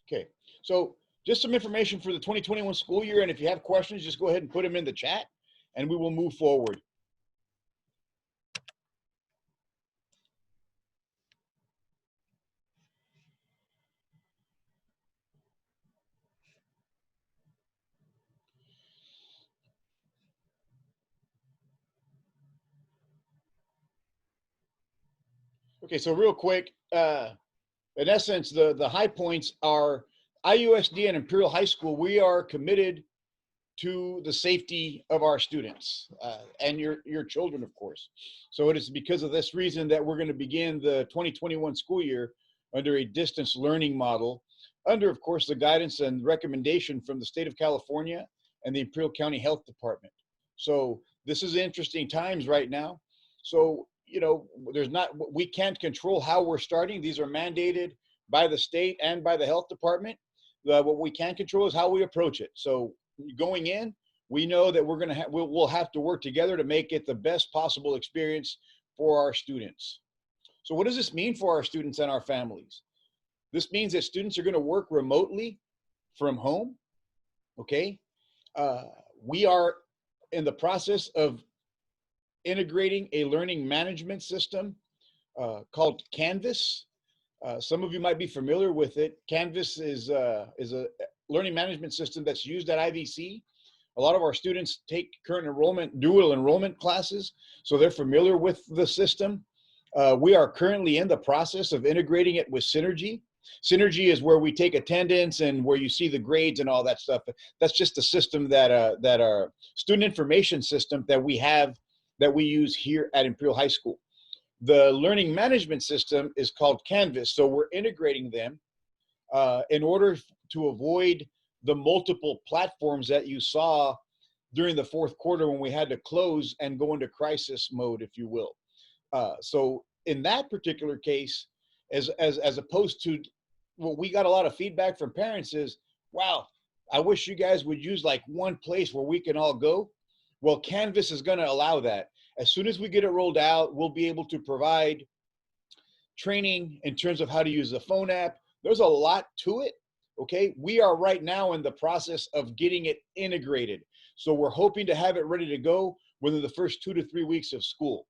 Okay, so just some information for the 2021 school year, and if you have questions, just go ahead and put them in the chat, and we will move forward. Okay, so real quick, in essence, the high points are IUSD and Imperial High School. We are committed to the safety of our students and your children, of course. So it is because of this reason that we're going to begin the 2021 school year under a distance learning model, under, of course, the guidance and recommendation from the state of California and the Imperial County Health Department. So this is interesting times right now. So, you know, we can't control how we're starting. These are mandated by the state and by the health department. What we can control is how we approach it. So going in, we know that we'll have to work together to make it the best possible experience for our students. So what does this mean for our students and our families? This means that students are going to work remotely from home. Okay. We are in the process of integrating a learning management system called Canvas. Some of you might be familiar with it. Canvas is a learning management system that's used at IVC. A lot of our students take current enrollment, dual enrollment classes, so they're familiar with the system. We are currently in the process of integrating it with Synergy. Synergy is where we take attendance and where you see the grades and all that stuff. That's just a system that our student information system that we have, that we use here at Imperial High School. The learning management system is called Canvas, so we're integrating them in order to avoid the multiple platforms that you saw during the fourth quarter when we had to close and go into crisis mode, if you will. So in that particular case, as opposed to what we got a lot of feedback from parents is, wow, I wish you guys would use like one place where we can all go. Well, Canvas is going to allow that. As soon as we get it rolled out, we'll be able to provide training in terms of how to use the phone app. There's a lot to it. Okay, we are right now in the process of getting it integrated. So we're hoping to have it ready to go within the first 2 to 3 weeks of school.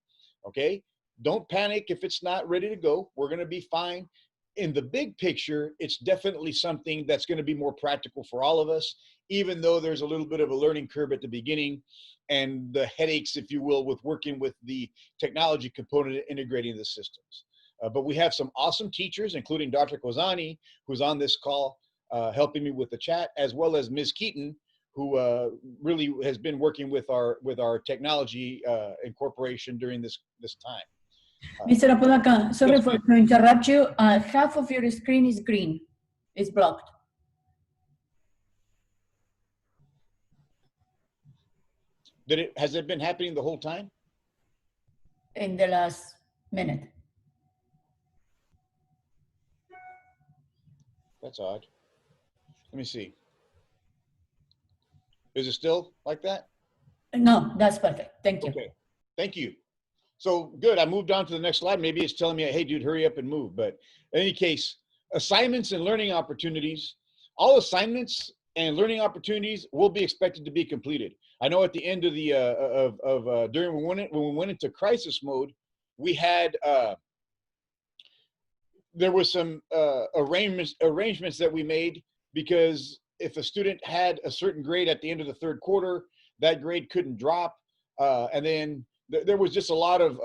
Okay, don't panic if it's not ready to go. We're going to be fine. In the big picture, it's definitely something that's going to be more practical for all of us, even though there's a little bit of a learning curve at the beginning and the headaches, if you will, with working with the technology component and integrating the systems. But we have some awesome teachers, including Dr. Kozani, who's on this call, helping me with the chat, as well as Ms. Keaton, who really has been working with our technology incorporation during this time. Mr. Apodaca, sorry to interrupt you. Half of your screen is green. It's blocked. Has it been happening the whole time? In the last minute. That's odd. Let me see. Is it still like that? No, that's perfect. Thank you. Okay, thank you. So good, I moved on to the next slide. Maybe it's telling me, hey dude, hurry up and move. But in any case, assignments and learning opportunities, all assignments and learning opportunities will be expected to be completed. I know at the end of the, during when we went into crisis mode, we had, there was some arrangements that we made, because if a student had a certain grade at the end of the third quarter, that grade couldn't drop. And then there was just a lot of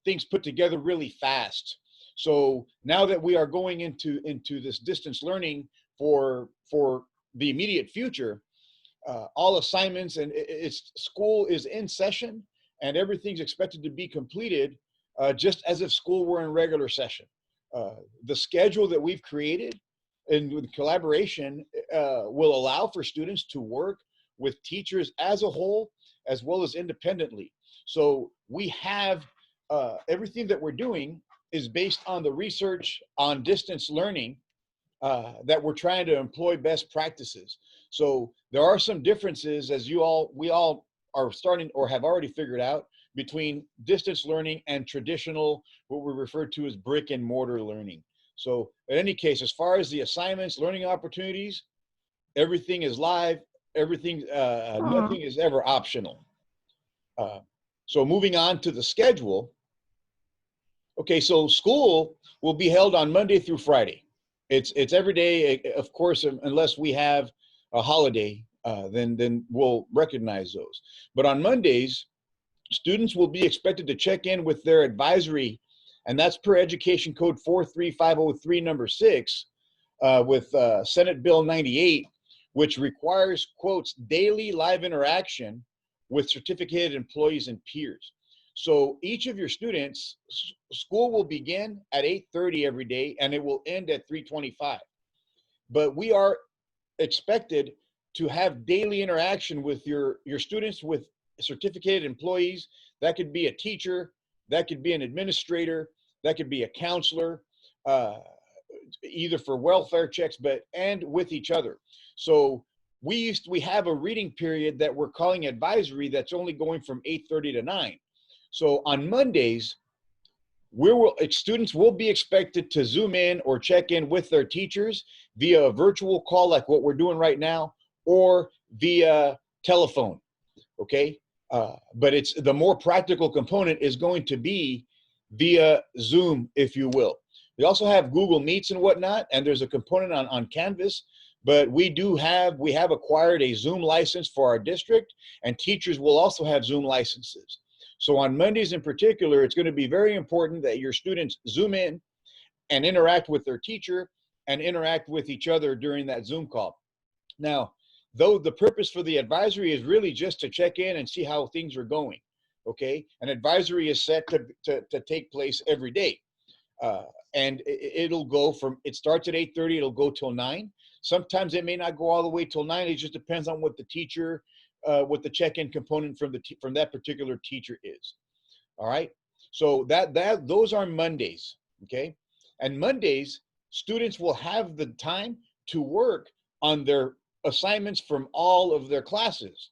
things put together really fast. So now that we are going into this distance learning for the immediate future, all assignments and school is in session and everything's expected to be completed just as if school were in regular session. The schedule that we've created and with collaboration will allow for students to work with teachers as a whole, as well as independently. So we have everything that we're doing is based on the research on distance learning that we're trying to employ best practices. So there are some differences, as we all are starting or have already figured out, between distance learning and traditional, what we refer to as brick and mortar learning. So in any case, as far as the assignments, learning opportunities, everything is live. Everything, nothing is ever optional. So moving on to the schedule. Okay, so school will be held on Monday through Friday. It's every day, of course, unless we have a holiday, then we'll recognize those. But on Mondays, students will be expected to check in with their advisory, and that's per Education Code 43503, number 6, with Senate Bill 98, which requires, quotes, daily live interaction with certificated employees and peers. So each of your students, school will begin at 8:30 every day, and it will end at 3:25. But we are expected to have daily interaction with your students, with certificated employees. That could be a teacher, that could be an administrator, that could be a counselor, either for welfare checks, and with each other. So we have a reading period that we're calling advisory that's only going from 8:30 to 9. So on Mondays, students will be expected to Zoom in or check in with their teachers via a virtual call like what we're doing right now, or via telephone, okay? But it's the more practical component is going to be via Zoom, if you will. We also have Google Meets and whatnot, and there's a component on Canvas, but we have acquired a Zoom license for our district, and teachers will also have Zoom licenses. So on Mondays in particular, it's going to be very important that your students Zoom in and interact with their teacher and interact with each other during that Zoom call. Now, though the purpose for the advisory is really just to check in and see how things are going, okay? An advisory is set to take place every day. And it starts at 8:30, it'll go till 9. Sometimes it may not go all the way till 9. It just depends on what the teacher, what the check-in component from that particular teacher is. All right. So those are Mondays. Okay. And Mondays, students will have the time to work on their assignments from all of their classes.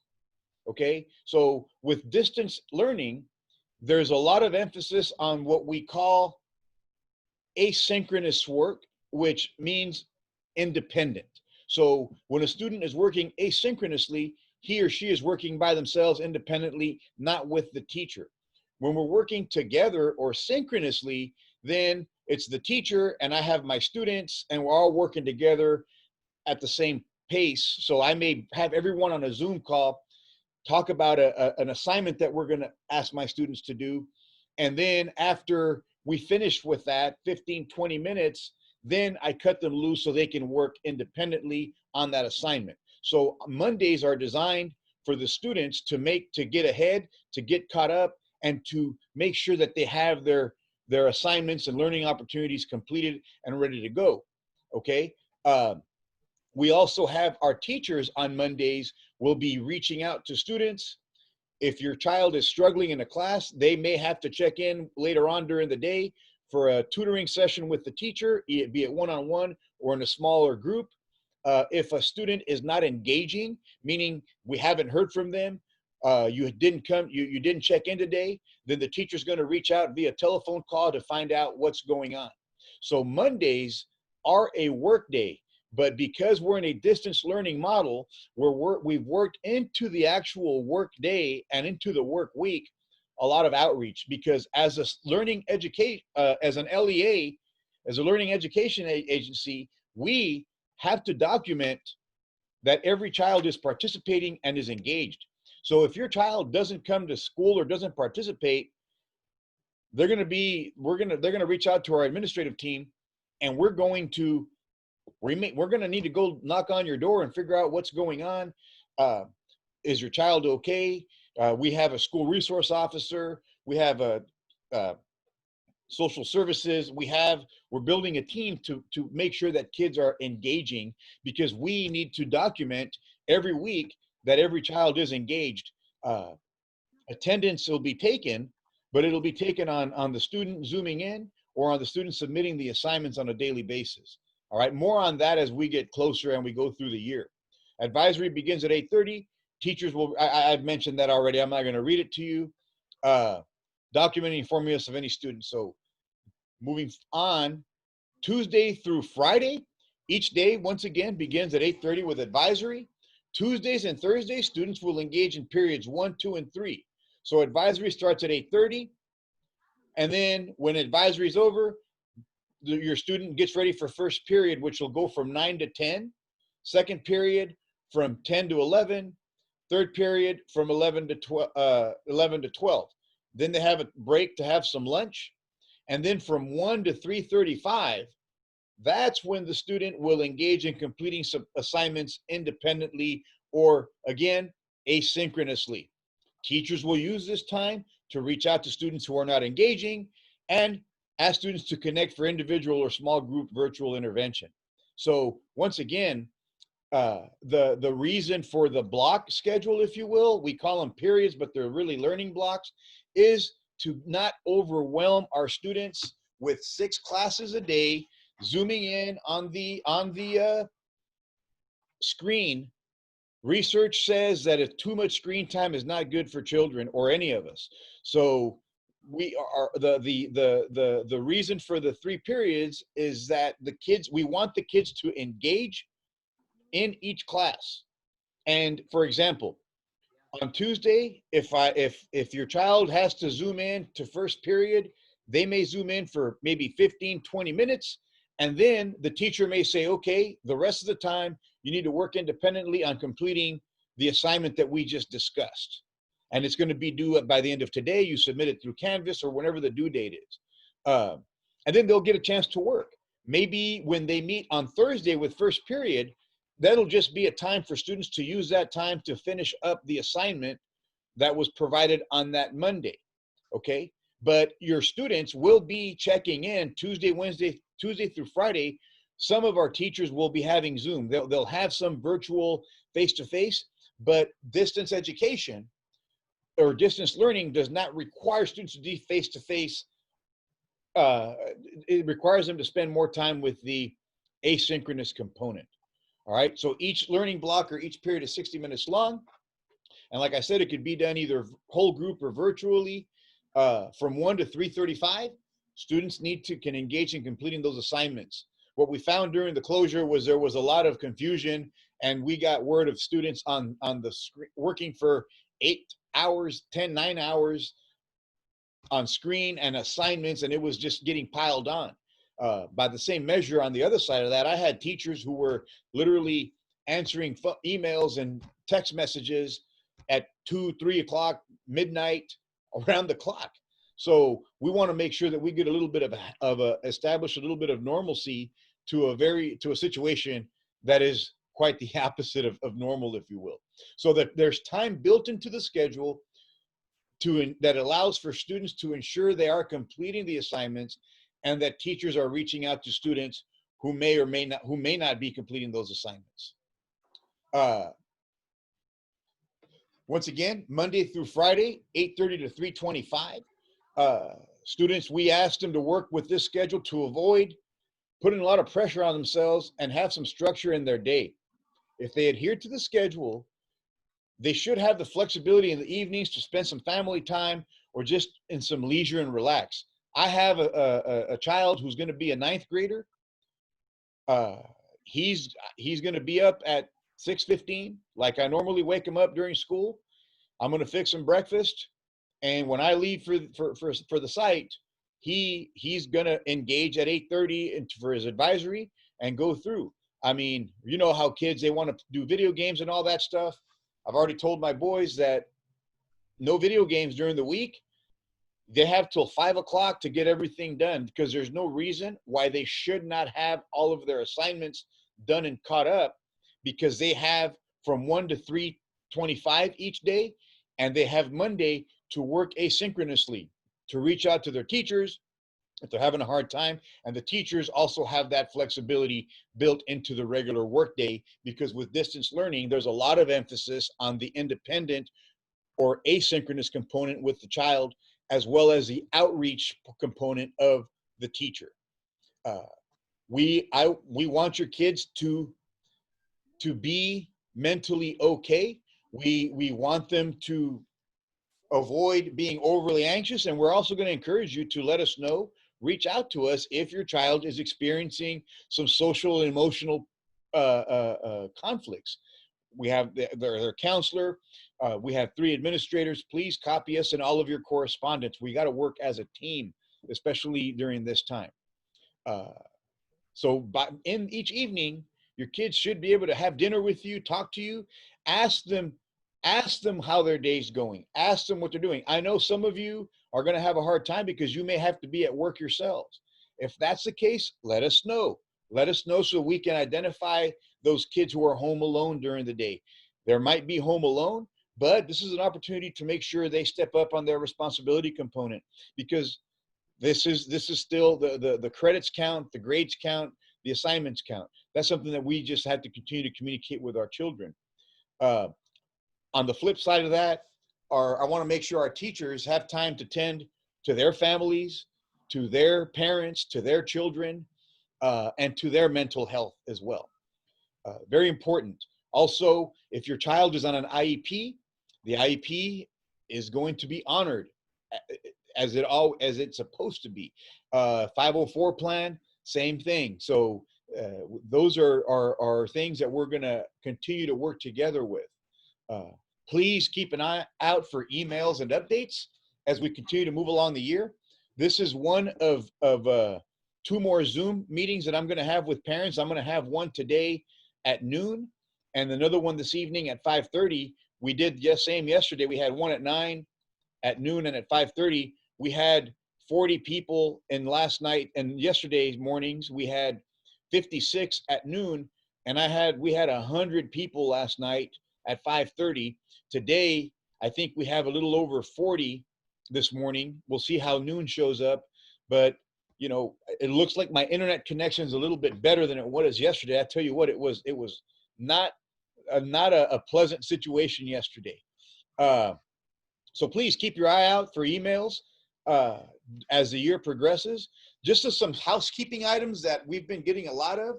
Okay. So with distance learning, there's a lot of emphasis on what we call asynchronous work, which means independent. So when a student is working asynchronously, he or she is working by themselves independently, not with the teacher. When we're working together or synchronously, then it's the teacher and I have my students, and we're all working together at the same pace. So I may have everyone on a Zoom call talk about an assignment that we're going to ask my students to do. And then after we finish with that 15, 20 minutes, then I cut them loose so they can work independently on that assignment. So Mondays are designed for the students to get ahead, to get caught up, and to make sure that they have their assignments and learning opportunities completed and ready to go. Okay. We also have our teachers on Mondays will be reaching out to students. If your child is struggling in a class, they may have to check in later on during the day for a tutoring session with the teacher, be it one-on-one or in a smaller group. If a student is not engaging, meaning we haven't heard from them, you didn't check in today, then the teacher's going to reach out via telephone call to find out what's going on. So Mondays are a work day, but because we're in a distance learning model where we've worked into the actual work day and into the work week a lot of outreach, because as a learning education, as an LEA, as a learning education agency, we have to document that every child is participating and is engaged. So if your child doesn't come to school or doesn't participate, they're going to reach out to our administrative team, and we're going to need to go knock on your door and figure out what's going on. Is your child okay? We have a school resource officer. We have a social services. We're building a team to make sure that kids are engaging, because we need to document every week that every child is engaged. Attendance will be taken, but it'll be taken on the student zooming in or on the student submitting the assignments on a daily basis. All right, more on that as we get closer and we go through the year. Advisory begins at 8:30. Teachers will, I've mentioned that already. I'm not going to read it to you. Documenting formulas of any student. So moving on Tuesday through Friday, each day, once again, begins at 8:30 with advisory. Tuesdays and Thursdays, students will engage in periods 1, 2, and 3. So advisory starts at 8:30, and then when advisory is over, your student gets ready for first period, which will go from 9 to 10. Second period from 10 to 11. Third period from 11 to 12. Then they have a break to have some lunch. And then from 1 to 3:35, that's when the student will engage in completing some assignments independently or, again, asynchronously. Teachers will use this time to reach out to students who are not engaging and ask students to connect for individual or small group virtual intervention. So once again, the reason for the block schedule, if you will, we call them periods, but they're really learning blocks, is to not overwhelm our students with 6 classes a day, zooming in on the screen. Research says that if too much screen time is not good for children or any of us. So we are the reason for the 3 periods is that we want the kids to engage in each class. And for example, on Tuesday, if your child has to zoom in to first period, they may zoom in for maybe 15, 20 minutes. And then the teacher may say, okay, the rest of the time, you need to work independently on completing the assignment that we just discussed. And it's going to be due by the end of today. You submit it through Canvas or whenever the due date is. And then they'll get a chance to work. Maybe when they meet on Thursday with first period, that'll just be a time for students to use that time to finish up the assignment that was provided on that Monday, okay? But your students will be checking in Tuesday through Friday. Some of our teachers will be having Zoom. They'll have some virtual face-to-face, but distance education or distance learning does not require students to be face-to-face. It requires them to spend more time with the asynchronous component. All right, so each learning block or each period is 60 minutes long. And like I said, it could be done either whole group or virtually. From 1 to 3:35, students can engage in completing those assignments. What we found during the closure was there was a lot of confusion, and we got word of students on the screen working for 8 hours, 9 hours on screen and assignments, and it was just getting piled on. By the same measure, on the other side of that, I had teachers who were literally answering emails and text messages at 2, 3 o'clock, midnight, around the clock. So we want to make sure that we get a little bit establish a little bit of normalcy to a situation that is quite the opposite of normal, if you will. So that there's time built into the schedule that allows for students to ensure they are completing the assignments, and that teachers are reaching out to students who may not be completing those assignments. Once again, Monday through Friday, 8:30 to 3:25. Students, we asked them to work with this schedule to avoid putting a lot of pressure on themselves and have some structure in their day. If they adhere to the schedule, they should have the flexibility in the evenings to spend some family time or just in some leisure and relax. I have a child who's going to be a 9th grader. He's going to be up at 6:15, like I normally wake him up during school. I'm going to fix him breakfast, and when I leave for the site, he's going to engage at 8:30 for his advisory and go through. I mean, you know how kids, they want to do video games and all that stuff. I've already told my boys that no video games during the week. They have till 5 o'clock to get everything done, because there's no reason why they should not have all of their assignments done and caught up, because they have from 1 to 3:25 each day, and they have Monday to work asynchronously, to reach out to their teachers if they're having a hard time. And the teachers also have that flexibility built into the regular workday, because with distance learning, there's a lot of emphasis on the independent or asynchronous component with the child, as well as the outreach component of the teacher. We want your kids to be mentally okay. We want them to avoid being overly anxious, and we're also going to encourage you to let us know reach out to us if your child is experiencing some social and emotional conflicts. We have their counselor. We have 3 administrators. Please copy us in all of your correspondence. We got to work as a team, especially during this time. So in each evening, your kids should be able to have dinner with you, talk to you, ask them how their day's going, ask them what they're doing. I know some of you are going to have a hard time because you may have to be at work yourselves. If that's the case, let us know. Let us know so we can identify those kids who are home alone during the day. There might be home alone, but this is an opportunity to make sure they step up on their responsibility component, because this is still the credits count, the grades count, the assignments count. That's something that we just have to continue to communicate with our children. On the flip side of that, I want to make sure our teachers have time to tend to their families, to their parents, to their children, and to their mental health as well. Very important. Also, if your child is on an IEP, the IEP is going to be honored as it's supposed to be. 504 plan, same thing. So those are things that we're going to continue to work together with. Please keep an eye out for emails and updates as we continue to move along the year. This is one of 2 more Zoom meetings that I'm going to have with parents. I'm going to have one today at noon and another one this evening at 5:30. We did the same yesterday. We had one at 9, at noon, and at 5:30. We had 40 people in last night, and yesterday's mornings we had 56 at noon, and we had 100 people last night at 5:30. Today, I think we have a little over 40 this morning. We'll see how noon shows up, but you know, it looks like my internet connection is a little bit better than it was yesterday. I tell you what, it was not a pleasant situation yesterday. So please keep your eye out for emails as the year progresses. Just as some housekeeping items that we've been getting a lot of,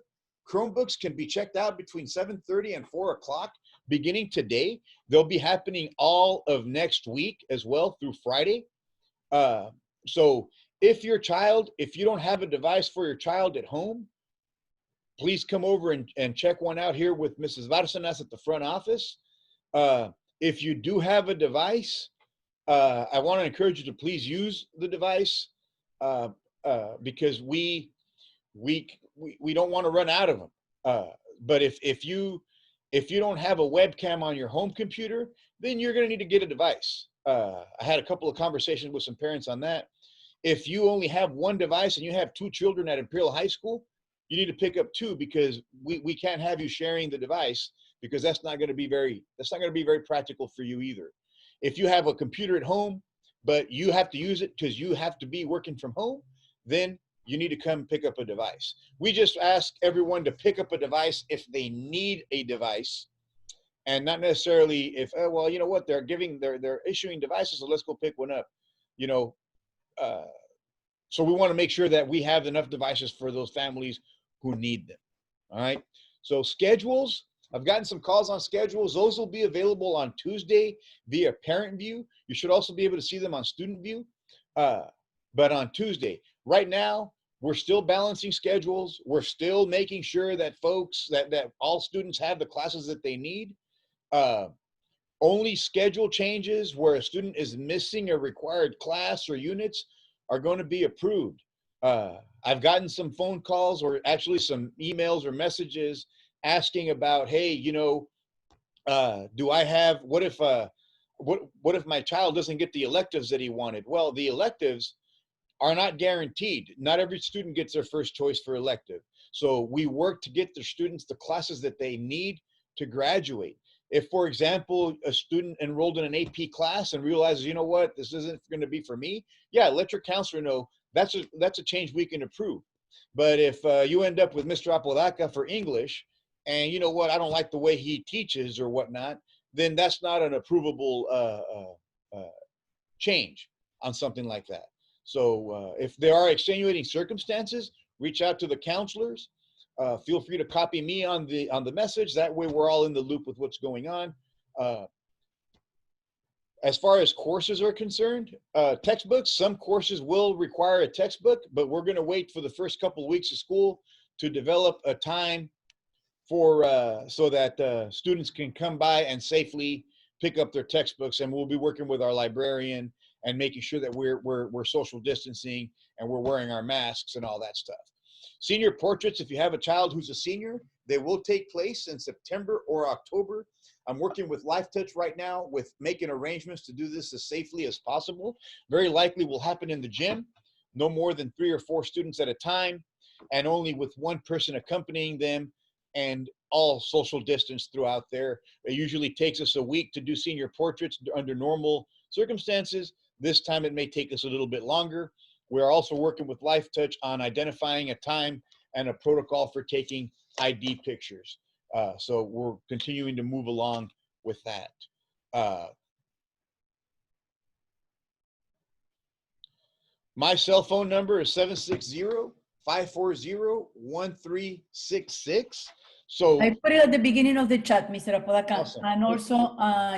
Chromebooks can be checked out between 7:30 and 4 o'clock beginning today. They'll be happening all of next week as well through Friday. So if you don't have a device for your child at home, please come over and check one out here with Mrs. Bárcenas at the front office. If you do have a device, I want to encourage you to please use the device because we don't want to run out of them. But if you don't have a webcam on your home computer, then you're going to need to get a device. I had a couple of conversations with some parents on that. If you only have one device and you have 2 children at Imperial High School, you need to pick up 2 because we can't have you sharing the device, because that's not going to be very practical for you either. If you have a computer at home, but you have to use it because you have to be working from home, then you need to come pick up a device. We just ask everyone to pick up a device if they need a device, and not necessarily if, well, you know what, they're issuing devices, so let's go pick one up. You know, so we want to make sure that we have enough devices for those families who need them. All right. So schedules, I've gotten some calls on schedules. Those will be available on Tuesday via Parent View. You should also be able to see them on Student View. But on Tuesday, right now, we're still balancing schedules. We're still making sure that that all students have the classes that they need. Only schedule changes where a student is missing a required class or units are going to be approved. I've gotten some phone calls, or actually some emails or messages asking about, hey, you know, what if my child doesn't get the electives that he wanted? Well, the electives are not guaranteed. Not every student gets their first choice for elective. So we work to get the students the classes that they need to graduate. If, for example, a student enrolled in an AP class and realizes, you know what, this isn't going to be for me, yeah, let your counselor know. That's a change we can approve. But if you end up with Mr. Apodaca for English, and you know what, I don't like the way he teaches or whatnot, then that's not an approvable change on something like that. So if there are extenuating circumstances, reach out to the counselors. Feel free to copy me on the message. That way we're all in the loop with what's going on. As far as courses are concerned, textbooks, some courses will require a textbook, but we're going to wait for the first couple of weeks of school to develop a time for so that students can come by and safely pick up their textbooks. And we'll be working with our librarian and making sure that we're social distancing and we're wearing our masks and all that stuff. Senior portraits, if you have a child who's a senior, they will take place in September or October. I'm working with Life Touch right now with making arrangements to do this as safely as possible. Very likely will happen in the gym, no more than 3 or 4 students at a time, and only with one person accompanying them, and all social distance throughout there. It usually takes us a week to do senior portraits under normal circumstances. This time it may take us a little bit longer. We're also working with Life Touch on identifying a time and a protocol for taking ID pictures. So we're continuing to move along with that. My cell phone number is 760-540-1366. So I put it at the beginning of the chat, Mr. Apodaca, awesome. and also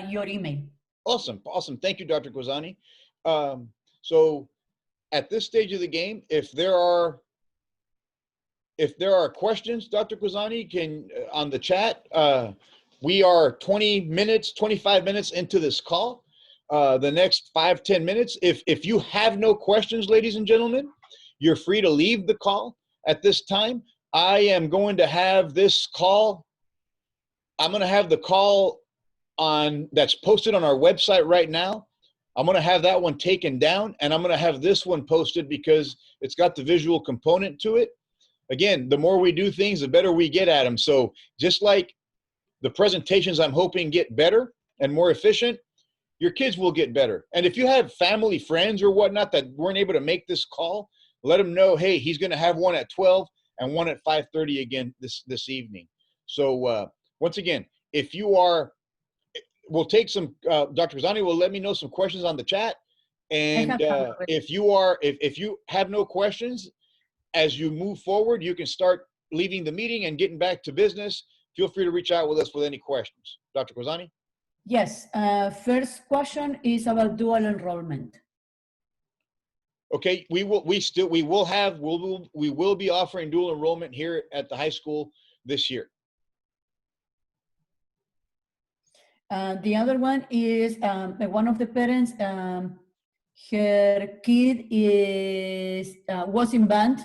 your email. Awesome. Thank you, Dr. Quazani. So at this stage of the game, if there are questions, Dr. Quazani, can on the chat, we are 25 minutes into this call. The next 5-10 minutes, if you have no questions, ladies and gentlemen, you're free to leave the call at this time. I am going to have this call. I'm going to have the call that's posted on our website right now. I'm going to have that one taken down, and I'm going to have this one posted because it's got the visual component to it. Again, the more we do things, the better we get at them. So just like the presentations, I'm hoping get better and more efficient, your kids will get better. And if you have family, friends, or whatnot that weren't able to make this call, let them know, hey, he's going to have one at 12 and one at 5:30 again this evening. So once again, if you are, we'll take some, Dr. Quazani will let me know some questions on the chat. And if you have no questions, as you move forward, you can start leaving the meeting and getting back to business. Feel free to reach out with us with any questions. Dr. Quazani? Yes, first question is about dual enrollment. Okay, we will be offering dual enrollment here at the high school this year. The other one is one of the parents, her kid was in band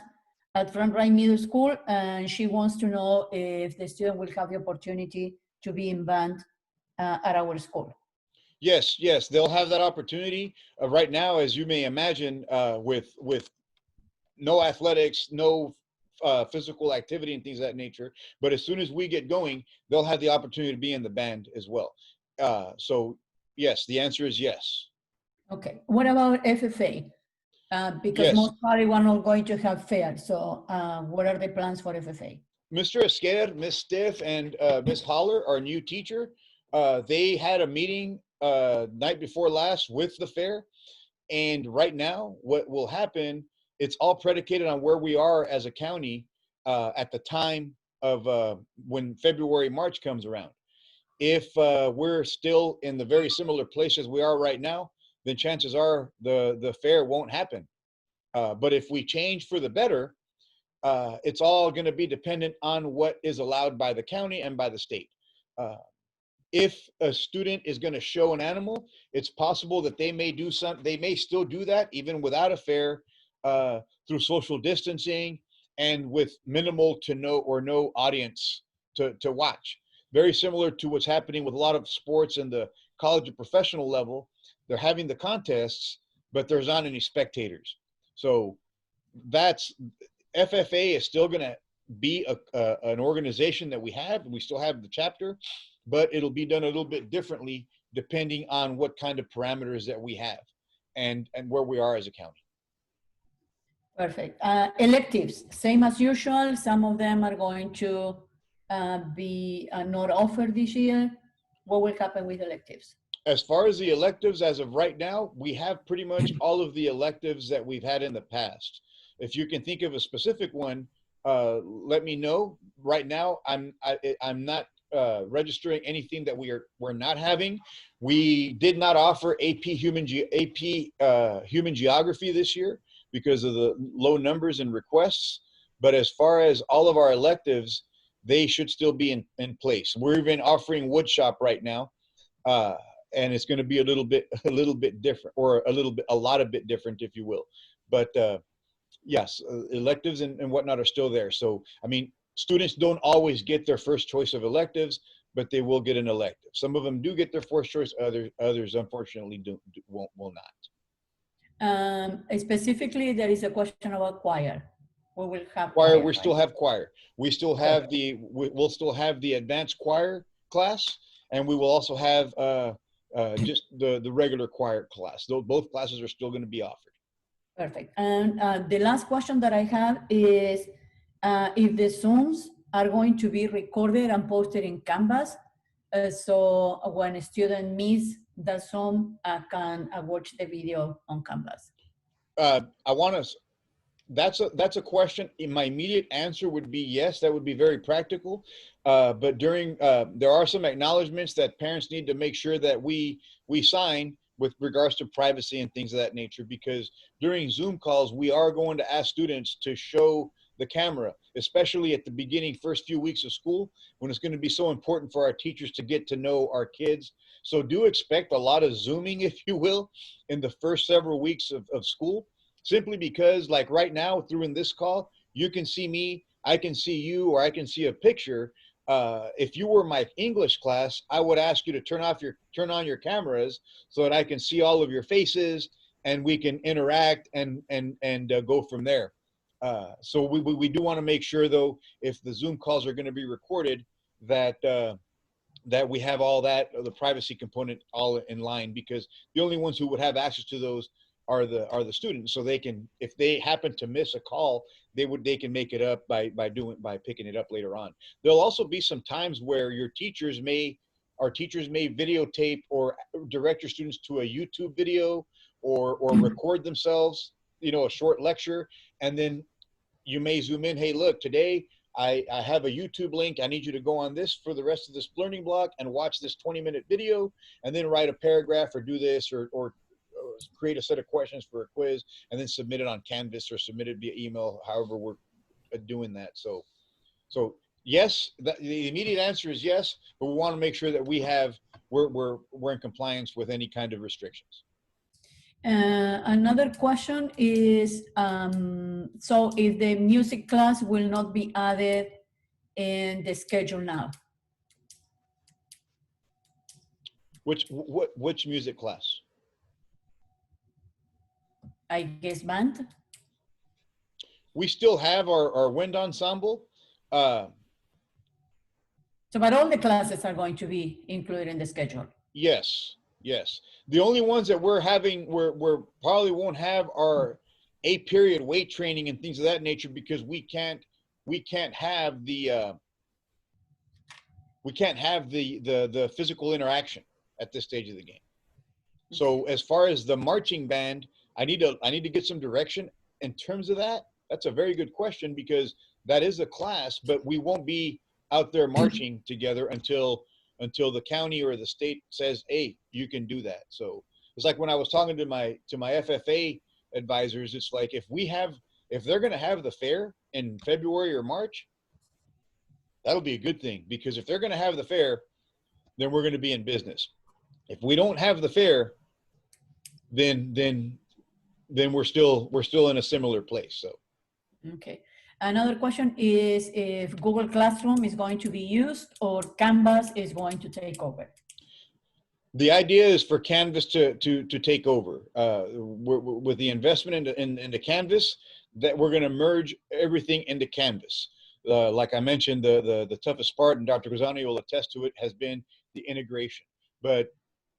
at Front Rhine Middle School, and she wants to know if the student will have the opportunity to be in band at our school. Yes, they'll have that opportunity. Right now, as you may imagine, with no athletics, no physical activity and things of that nature. But as soon as we get going, they'll have the opportunity to be in the band as well. So yes, the answer is yes. Okay. What about FFA? Because yes. most probably we're not going to have fair. So what are the plans for FFA? Mr. Esquer, Ms. Stiff, and Ms. Holler, our new teacher, they had a meeting night before last with the fair. And right now, what will happen, it's all predicated on where we are as a county at the time of when February, March comes around. If we're still in the very similar place as we are right now, then chances are the fair won't happen. But if we change for the better, it's all going to be dependent on what is allowed by the county and by the state. If a student is going to show an animal, it's possible that they may do they may still do that even without a fair through social distancing and with minimal to no audience to watch. Very similar to what's happening with a lot of sports in the college and professional level. They're having the contests, but there's not any spectators. So that's FFA is still going to be an organization that we have. We still have the chapter, but it'll be done a little bit differently depending on what kind of parameters that we have and where we are as a county. Perfect. Electives, same as usual. Some of them are going to be not offered this year. What will happen with electives? As far as the electives, as of right now, we have pretty much all of the electives that we've had in the past. If you can think of a specific one, let me know. Right now, I'm not registering anything that we're not having. We did not offer AP Human Geography this year because of the low numbers and requests. But as far as all of our electives, they should still be in place. We're even offering woodshop right now, and it's going to be a little bit different, or a lot of bit different, if you will. But yes, electives and whatnot are still there. So I mean, students don't always get their first choice of electives, but they will get an elective. Some of them do get their first choice. Others unfortunately will not. Specifically, there is a question about choir. We will have choir. We right? still have choir. We still have we'll still have the advanced choir class, and we will also have just the regular choir class. Both classes are still going to be offered. Perfect. And the last question that I have is if the Zooms are going to be recorded and posted in Canvas, so when a student misses the Zoom, can watch the video on Canvas. I want to. That's a question. My immediate answer would be yes. That would be very practical. But during there are some acknowledgments that parents need to make sure that we sign with regards to privacy and things of that nature, because during Zoom calls, we are going to ask students to show the camera, especially at the beginning, first few weeks of school, when it's going to be so important for our teachers to get to know our kids. So do expect a lot of Zooming, if you will, in the first several weeks of school, simply because like right now through in this call, you can see me, I can see you, or I can see a picture. If you were my English class, I would ask you to turn on your cameras so that I can see all of your faces and we can interact and go from there. So we do want to make sure, though, if the Zoom calls are going to be recorded, that that we have all that, the privacy component all in line, because the only ones who would have access to those are the students. So they can, if they happen to miss a call, they can make it up by picking it up later on. There'll also be some times where our teachers may videotape or direct your students to a YouTube video or record themselves, a short lecture, and then you may zoom in. Hey, look, today I have a YouTube link. I need you to go on this for the rest of this learning block and watch this 20-minute video, and then write a paragraph or do this or create a set of questions for a quiz, and then submit it on Canvas or submit it via email, however we're doing that. So yes, the immediate answer is yes, but we want to make sure that we're in compliance with any kind of restrictions. Another question is, so if the music class will not be added in the schedule now? Which music class? I guess band? We still have our wind ensemble. So, but all the classes are going to be included in the schedule? Yes. The only ones that we're probably won't have are period weight training and things of that nature, because we can't have the physical interaction at this stage of the game. So as far as the marching band, I need to get some direction in terms of that. That's a very good question, because that is a class, but we won't be out there marching together until the county or the state says, hey, you can do that. So it's like when I was talking to my FFA advisors, it's like if they're going to have the fair in February or March, that'll be a good thing, because if they're going to have the fair, then we're going to be in business. If we don't have the fair, then we're still in a similar place. So okay. Another question is if Google Classroom is going to be used or Canvas is going to take over. The idea is for Canvas to take over. With the investment into Canvas, that we're going to merge everything into Canvas. Like I mentioned, the toughest part, and Dr. Guzani will attest to it, has been the integration. But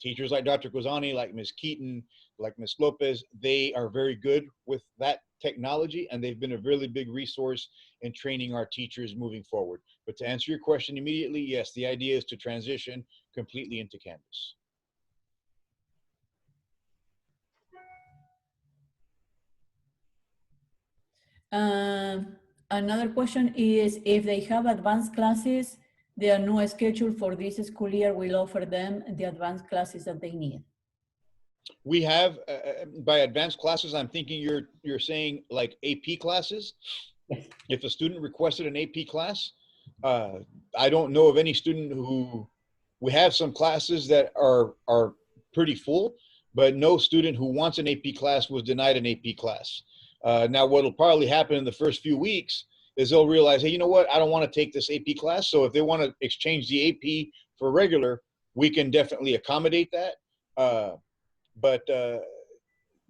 teachers like Dr. Guzani, like Ms. Keaton, like Ms. Lopez, they are very good with that technology, and they've been a really big resource in training our teachers moving forward. But to answer your question immediately, yes, the idea is to transition completely into Canvas. Another question is if they have advanced classes, their new schedule for this school year will offer them the advanced classes that they need. We have, by advanced classes, I'm thinking you're saying like AP classes. Yes. If a student requested an AP class, I don't know of any student who, we have some classes that are pretty full, but no student who wants an AP class was denied an AP class. Now, what'll probably happen in the first few weeks is they'll realize, hey, you know what? I don't want to take this AP class. So if they want to exchange the AP for regular, we can definitely accommodate that. But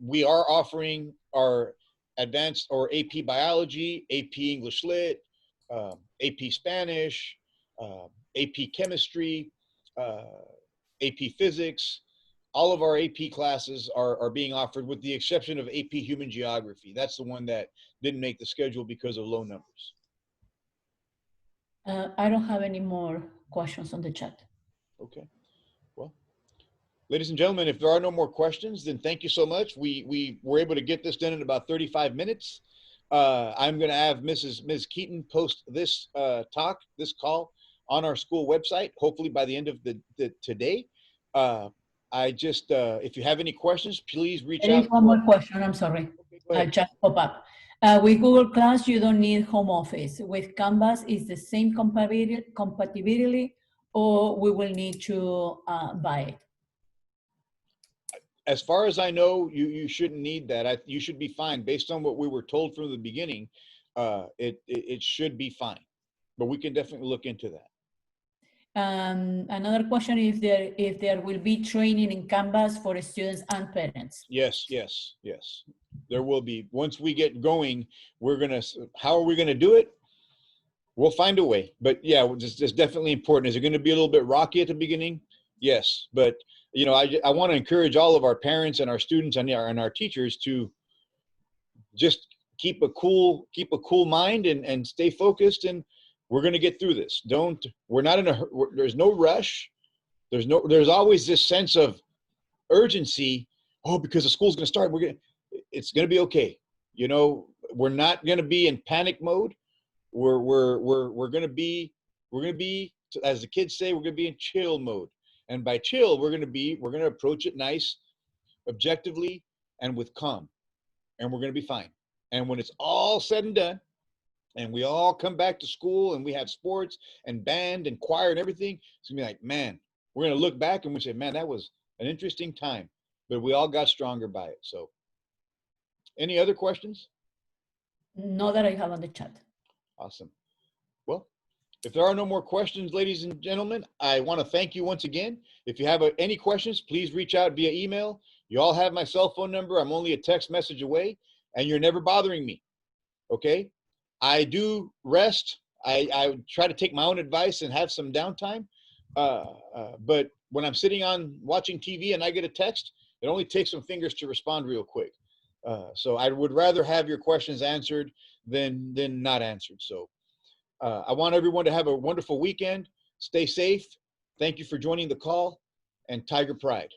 we are offering our advanced or AP biology, AP English Lit, AP Spanish, AP chemistry, AP physics. All of our AP classes are being offered with the exception of AP human geography. That's the one that didn't make the schedule because of low numbers. I don't have any more questions on the chat. Okay. Well, ladies and gentlemen, if there are no more questions, then thank you so much. We were able to get this done in about 35 minutes. I'm going to have Ms. Keaton post this this call on our school website, hopefully by the end of today. I just, if you have any questions, please reach out. There is one more question, I'm sorry. Okay, I just pop up. With Google Class, you don't need home office. With Canvas, is the same compatibility, or we will need to buy it? As far as I know, you shouldn't need that. You should be fine based on what we were told from the beginning. It should be fine, but we can definitely look into that. Another question: if there will be training in Canvas for students and parents? Yes. There will be. Once we get going, how are we gonna do it? We'll find a way. But yeah, it's definitely important. Is it gonna be a little bit rocky at the beginning? Yes, but you know, I want to encourage all of our parents and our students and our teachers to just keep a cool mind and stay focused, and we're going to get through this. We're not in a, there's no rush. There's always this sense of urgency. Oh, because the school's going to start, it's going to be okay. You know, we're not going to be in panic mode. We're going to be, as the kids say, we're going to be in chill mode. And by chill, we're going to approach it nice, objectively, and with calm. And we're going to be fine. And when it's all said and done, and we all come back to school and we have sports and band and choir and everything, it's going to be like, man, we're going to look back and we say, man, that was an interesting time. But we all got stronger by it. So any other questions? No, that I have on the chat. Awesome. Well, if there are no more questions, ladies and gentlemen, I want to thank you once again. If you have any questions, please reach out via email. You all have my cell phone number. I'm only a text message away, and you're never bothering me. Okay? I do rest. I try to take my own advice and have some downtime. But when I'm sitting on watching TV and I get a text, it only takes some fingers to respond real quick. So I would rather have your questions answered than not answered. So I want everyone to have a wonderful weekend. Stay safe. Thank you for joining the call, and Tiger Pride.